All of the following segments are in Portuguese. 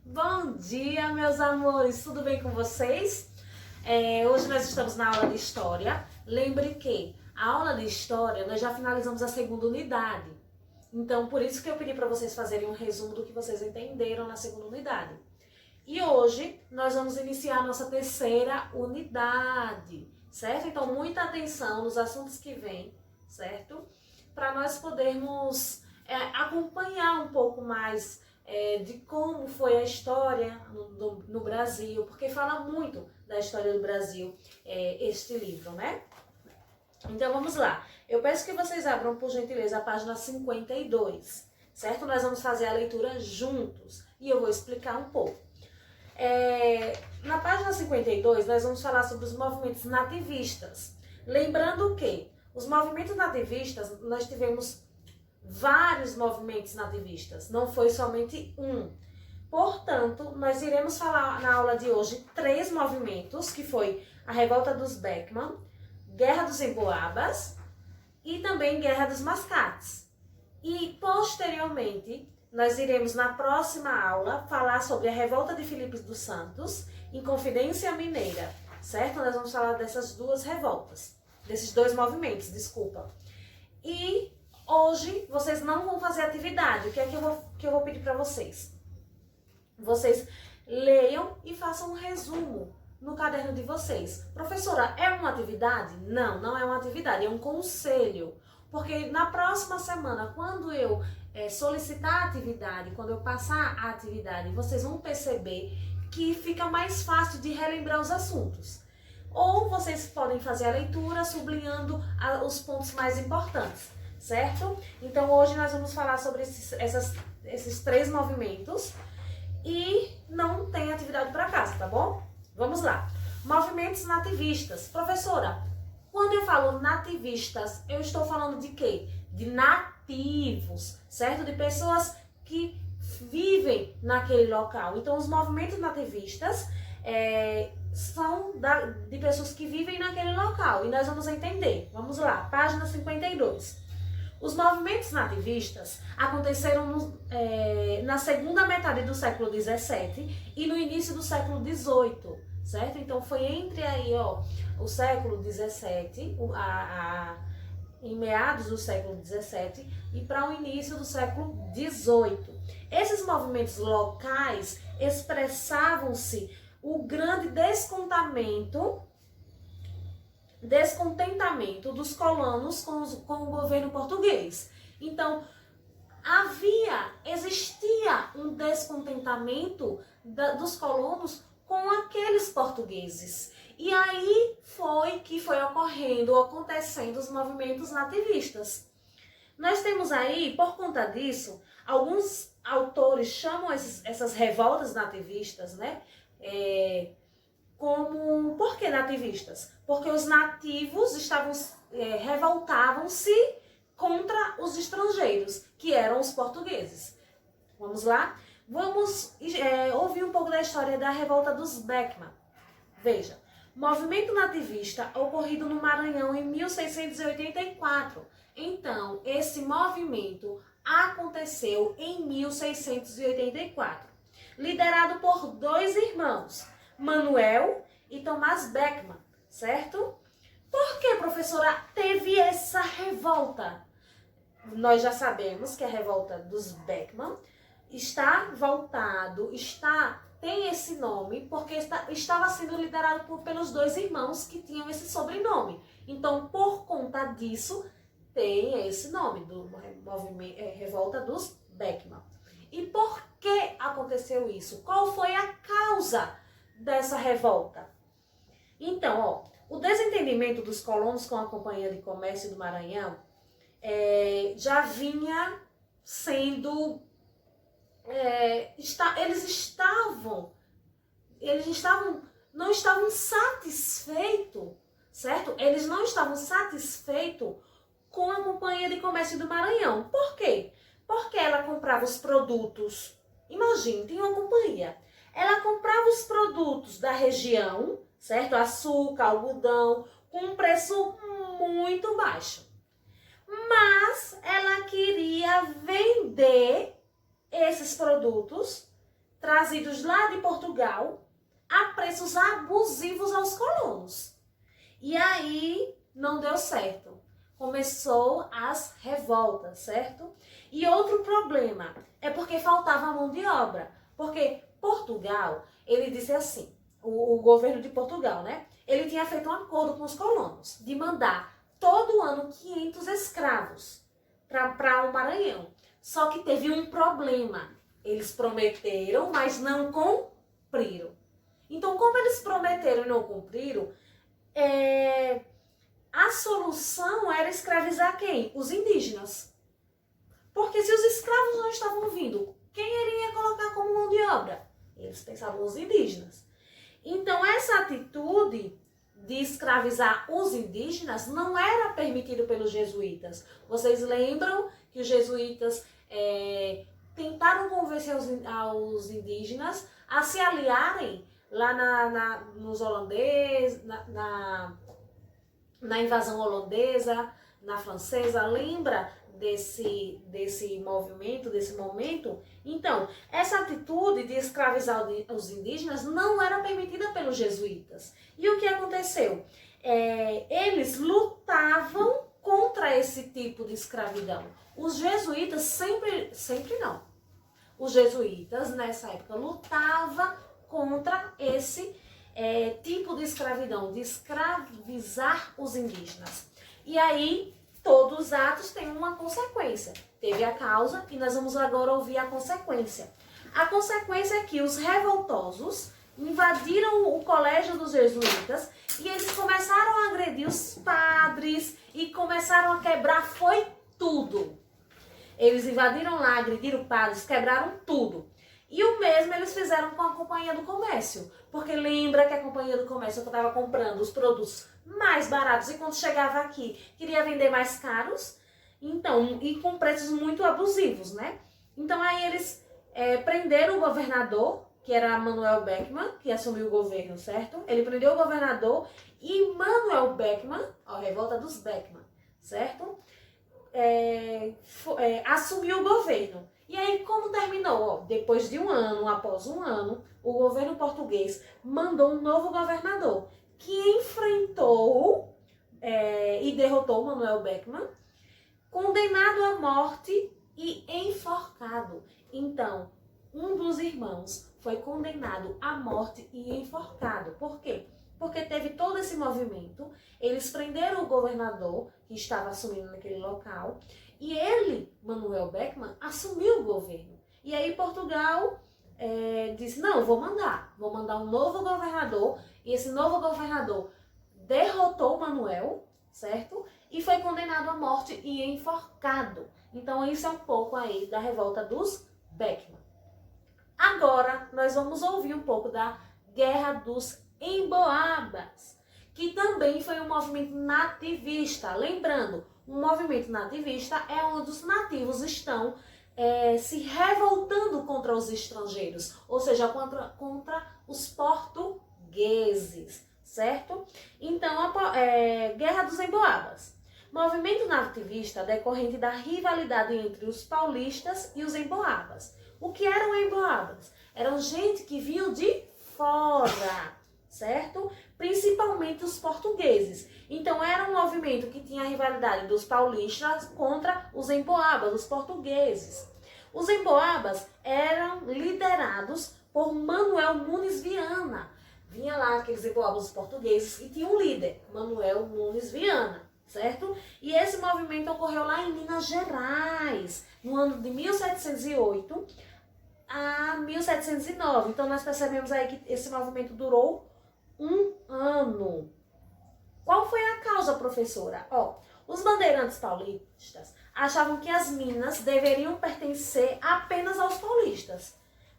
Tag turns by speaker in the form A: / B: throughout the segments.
A: Bom dia, meus amores, tudo bem com vocês? Hoje nós estamos na aula de História. Lembre que a aula de História nós já finalizamos a segunda unidade. Então, por isso que eu pedi para vocês fazerem um resumo do que vocês entenderam na segunda unidade. E hoje nós vamos iniciar a nossa terceira unidade, certo? Então, muita atenção nos assuntos que vêm, certo? Para nós podermos acompanhar um pouco mais de como foi a história no Brasil, porque fala muito da história do Brasil este livro, né? Então vamos lá. Eu peço que vocês abram, por gentileza, a página 52, certo? Nós vamos fazer a leitura juntos e eu vou explicar um pouco. Na página 52, nós vamos falar sobre os movimentos nativistas. Lembrando que os movimentos nativistas, nós tivemos vários movimentos nativistas, não foi somente um. Portanto, nós iremos falar na aula de hoje 3 movimentos, que foi a Revolta dos Beckman, Guerra dos Emboabas e também Guerra dos Mascates. E, posteriormente, nós iremos na próxima aula falar sobre a Revolta de Filipe dos Santos em Confidência Mineira, certo? Nós vamos falar dessas 2 revoltas, desses 2 movimentos, desculpa. E hoje vocês não vão fazer atividade. O que é que eu vou pedir para vocês? Vocês leiam e façam um resumo no caderno de vocês. Professora, é uma atividade? Não, não é uma atividade, é um conselho. Porque na próxima semana, quando eu solicitar a atividade, quando eu passar a atividade, vocês vão perceber que fica mais fácil de relembrar os assuntos. Ou vocês podem fazer a leitura sublinhando os pontos mais importantes, certo? Então hoje nós vamos falar sobre esses 3 movimentos e não tem atividade para casa, tá bom? Vamos lá. Movimentos nativistas. Professora, quando eu falo nativistas, eu estou falando de quê? De nativos, certo? De pessoas que vivem naquele local. Então os movimentos nativistas são de pessoas que vivem naquele local. E nós vamos entender. Vamos lá, página 52. Os movimentos nativistas aconteceram na segunda metade do século XVII e no início do século XVIII, certo? Então foi entre aí, o século XVII, em meados do século XVII e para o início do século XVIII. Esses movimentos locais expressavam-se o grande descontentamento dos colonos com o governo português. Então, existia um descontentamento dos colonos com aqueles portugueses. E aí foi acontecendo os movimentos nativistas. Nós temos aí, por conta disso, alguns autores chamam essas revoltas nativistas, né? Por que nativistas? Porque os nativos revoltavam-se contra os estrangeiros, que eram os portugueses. Vamos lá? Vamos ouvir um pouco da história da Revolta dos Beckman. Veja, movimento nativista ocorrido no Maranhão em 1684. Então, esse movimento aconteceu em 1684, liderado por 2 irmãos, Manuel e Tomás Beckman, certo? Por que, professora, teve essa revolta? Nós já sabemos que a revolta dos Beckman tem esse nome porque estava sendo liderado pelos 2 irmãos que tinham esse sobrenome. Então, por conta disso, tem esse nome, do movimento Revolta dos Beckman. E por que aconteceu isso? Qual foi a causa dessa revolta? Então, o desentendimento dos colonos com a Companhia de Comércio do Maranhão já vinha sendo... não estavam satisfeitos, certo? Eles não estavam satisfeitos com a Companhia de Comércio do Maranhão. Por quê? Porque ela comprava os produtos. Imagine, tem uma companhia. Ela comprava os produtos da região, certo? Açúcar, algodão, com um preço muito baixo. Mas ela queria vender esses produtos trazidos lá de Portugal a preços abusivos aos colonos. E aí não deu certo. Começou as revoltas, certo? E outro problema é porque faltava mão de obra. Porque Portugal, ele disse assim, o governo de Portugal, né? Ele tinha feito um acordo com os colonos de mandar todo ano 500 escravos para o Maranhão. Só que teve um problema. Eles prometeram, mas não cumpriram. Então, como eles prometeram e não cumpriram, a solução era escravizar quem? Os indígenas. Porque se os escravos não estavam vindo, quem iria colocar como mão de obra? Eles pensavam os indígenas. Então, essa atitude de escravizar os indígenas não era permitido pelos jesuítas. Vocês lembram que os jesuítas tentaram convencer aos indígenas a se aliarem lá nos holandeses, na invasão holandesa, na francesa? Lembra desse movimento, desse momento? Então, essa atitude de escravizar os indígenas não era permitida pelos jesuítas. E o que aconteceu? Eles lutavam contra esse tipo de escravidão. Os jesuítas sempre não. Os jesuítas, nessa época, lutavam contra esse tipo de escravidão, de escravizar os indígenas. E aí, todos os atos têm uma consequência. Teve a causa e nós vamos agora ouvir a consequência. A consequência é que os revoltosos invadiram o colégio dos jesuítas e eles começaram a agredir os padres e começaram a quebrar, foi tudo. Eles invadiram lá, agrediram padres, quebraram tudo. E o mesmo eles fizeram com a Companhia do Comércio. Porque lembra que a Companhia do Comércio estava comprando os produtos mais baratos e quando chegava aqui queria vender mais caros? Então, e com preços muito abusivos, né? Então aí eles prenderam o governador, que era Manuel Beckmann, que assumiu o governo, certo? Ele prendeu o governador e Manuel Beckmann, a revolta dos Beckmann, certo? Assumiu o governo. E aí, como terminou? Depois de um ano, após um ano, o governo português mandou um novo governador, que enfrentou e derrotou Manuel Beckmann, condenado à morte e enforcado. Então, um dos irmãos foi condenado à morte e enforcado. Por quê? Porque teve todo esse movimento, eles prenderam o governador que estava assumindo naquele local, e ele, Manuel Beckmann, assumiu o governo. E aí Portugal disse, não, eu vou mandar um novo governador, e esse novo governador derrotou Manuel, certo? E foi condenado à morte e enforcado. Então isso é um pouco aí da revolta dos Beckmann. Agora nós vamos ouvir um pouco da Guerra dos Emboabas, que também foi um movimento nativista. Lembrando, um movimento nativista é onde os nativos estão se revoltando contra os estrangeiros, ou seja, contra os portugueses, certo? Então, Guerra dos Emboabas. Movimento nativista decorrente da rivalidade entre os paulistas e os emboabas. O que eram emboabas? Eram gente que vinham de fora, certo? Principalmente os portugueses. Então era um movimento que tinha a rivalidade dos paulistas contra os emboabas, os portugueses. Os emboabas eram liderados por Manuel Nunes Viana. Vinha lá aqueles emboabas portugueses e tinha um líder, Manuel Nunes Viana, certo? E esse movimento ocorreu lá em Minas Gerais, no ano de 1708 a 1709. Então nós percebemos aí que esse movimento durou um ano. Qual foi a causa, professora? Os bandeirantes paulistas achavam que as minas deveriam pertencer apenas aos paulistas.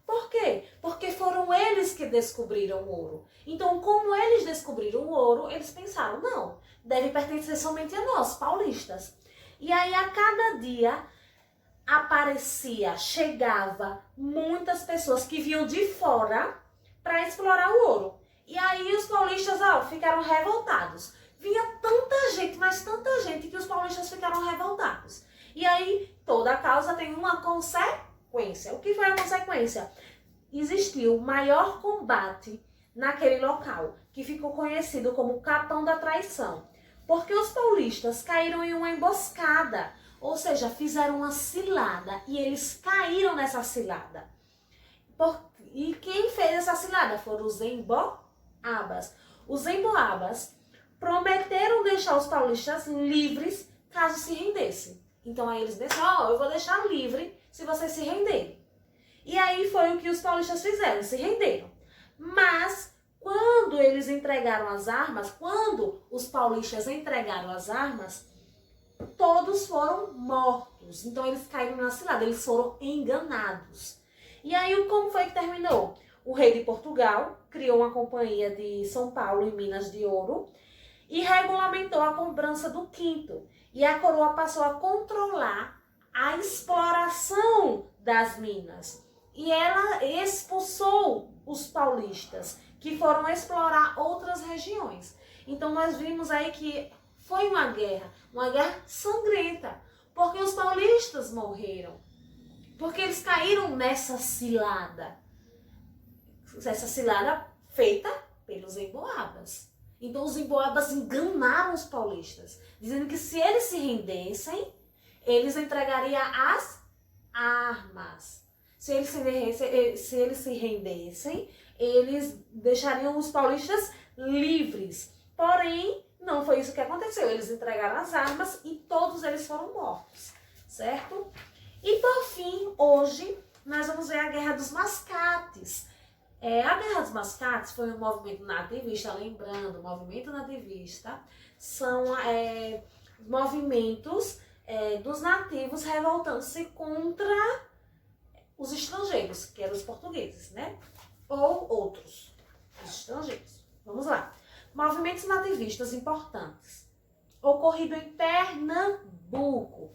A: Por quê? Porque foram eles que descobriram o ouro. Então, como eles descobriram o ouro, eles pensaram, não, deve pertencer somente a nós, paulistas. E aí, a cada dia, chegava muitas pessoas que vinham de fora para explorar o ouro. E aí os paulistas ficaram revoltados. Vinha tanta gente, mas tanta gente, que os paulistas ficaram revoltados. E aí toda a causa tem uma consequência. O que foi a consequência? existiu o maior combate naquele local, que ficou conhecido como Capão da Traição, porque os paulistas caíram em uma emboscada, ou seja, fizeram uma cilada e eles caíram nessa cilada. E quem fez essa cilada foram os emboabas. Os emboabas prometeram deixar os paulistas livres caso se rendessem. Então aí eles disseram, eu vou deixar livre se vocês se renderem. E aí foi o que os paulistas fizeram, se renderam. Mas quando eles entregaram as armas, quando os paulistas entregaram as armas, todos foram mortos. Então eles caíram na cilada, eles foram enganados. E aí como foi que terminou? O rei de Portugal criou uma companhia de São Paulo e Minas de Ouro e regulamentou a cobrança do quinto. E a coroa passou a controlar a exploração das minas. E ela expulsou os paulistas, que foram explorar outras regiões. Então nós vimos aí que foi uma guerra sangrenta, porque os paulistas morreram, porque eles caíram nessa cilada. Essa cilada feita pelos emboabas. Então os emboabas enganaram os paulistas, dizendo que se eles se rendessem, eles entregariam as armas. Se eles se rendessem, eles deixariam os paulistas livres. Porém, não foi isso que aconteceu. Eles entregaram as armas e todos eles foram mortos, certo? E por fim, hoje, nós vamos ver a Guerra dos Mascates. A Guerra dos Mascates foi um movimento nativista, lembrando, o movimento nativista são movimentos dos nativos revoltando-se contra os estrangeiros, que eram os portugueses, né? Ou outros, os estrangeiros. Vamos lá. Movimentos nativistas importantes. Ocorrido em Pernambuco.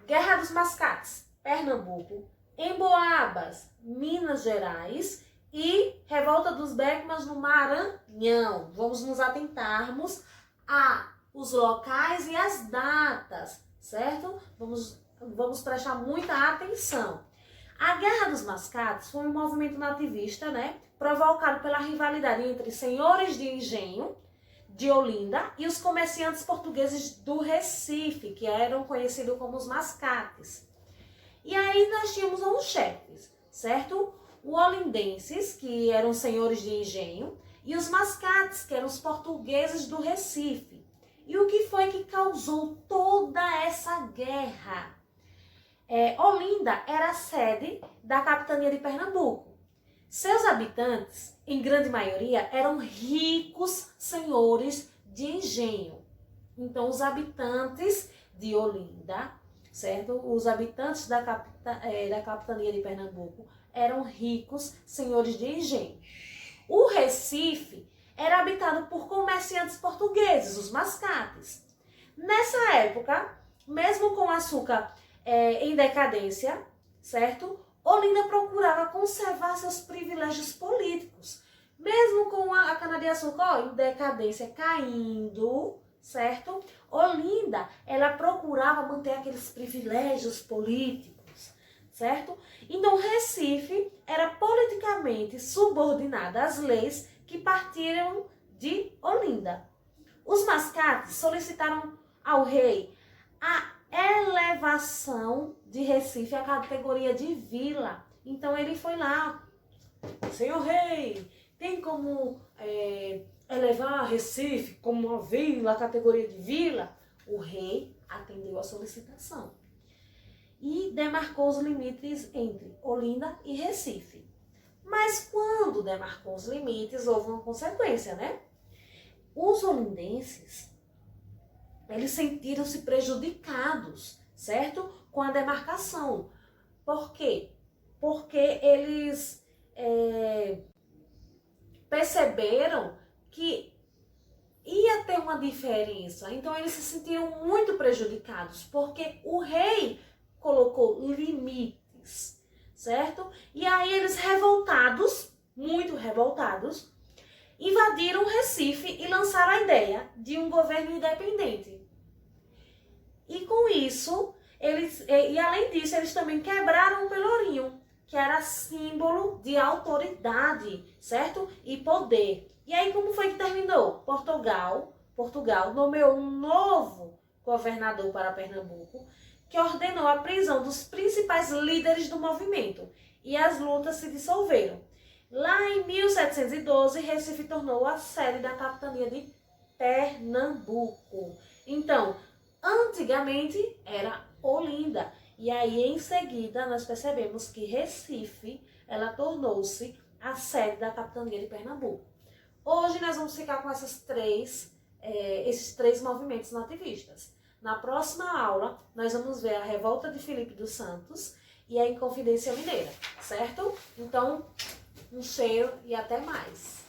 A: Guerra dos Mascates, Pernambuco. Emboabas, Minas Gerais. E Revolta dos Beckmans no Maranhão. Vamos nos atentarmos aos locais e as datas, certo? Vamos prestar muita atenção. A Guerra dos Mascates foi um movimento nativista, né, provocado pela rivalidade entre senhores de engenho de Olinda e os comerciantes portugueses do Recife, que eram conhecidos como os mascates. E aí nós tínhamos uns chefes, certo? Os olindenses, que eram senhores de engenho, e os mascates, que eram os portugueses do Recife. E o que foi que causou toda essa guerra? Olinda era a sede da capitania de Pernambuco. Seus habitantes, em grande maioria, eram ricos senhores de engenho. Então, os habitantes de Olinda, certo? Os habitantes da capitania de Pernambuco eram ricos senhores de engenho. O Recife era habitado por comerciantes portugueses, os mascates. Nessa época, mesmo com açúcar em decadência, certo? Olinda procurava conservar seus privilégios políticos. Mesmo com a cana-de-açúcar em decadência caindo, certo? Olinda, ela procurava manter aqueles privilégios políticos, certo? Então, Recife era politicamente subordinada às leis que partiram de Olinda. Os mascates solicitaram ao rei a elevação de Recife à categoria de vila. Então ele foi lá, senhor rei, tem como elevar Recife como uma vila, à categoria de vila? O rei atendeu a solicitação e demarcou os limites entre Olinda e Recife. Mas quando demarcou os limites, houve uma consequência, né? Os olindenses, eles sentiram-se prejudicados, certo? Com a demarcação. Por quê? Porque eles perceberam que ia ter uma diferença. Então, eles se sentiram muito prejudicados, porque o rei colocou limites, certo? E aí, eles revoltados, muito revoltados, invadiram Recife e lançaram a ideia de um governo independente. E com isso, além disso, eles também quebraram o Pelourinho, que era símbolo de autoridade, certo? E poder. E aí como foi que terminou? Portugal nomeou um novo governador para Pernambuco, que ordenou a prisão dos principais líderes do movimento. E as lutas se dissolveram. Lá em 1712, Recife tornou a sede da capitania de Pernambuco. Então, antigamente era Olinda. E aí, em seguida, nós percebemos que Recife, ela tornou-se a sede da capitania de Pernambuco. Hoje nós vamos ficar com esses três movimentos nativistas. Na próxima aula, nós vamos ver a revolta de Filipe dos Santos e a Inconfidência Mineira, certo? Então, um cheiro e até mais!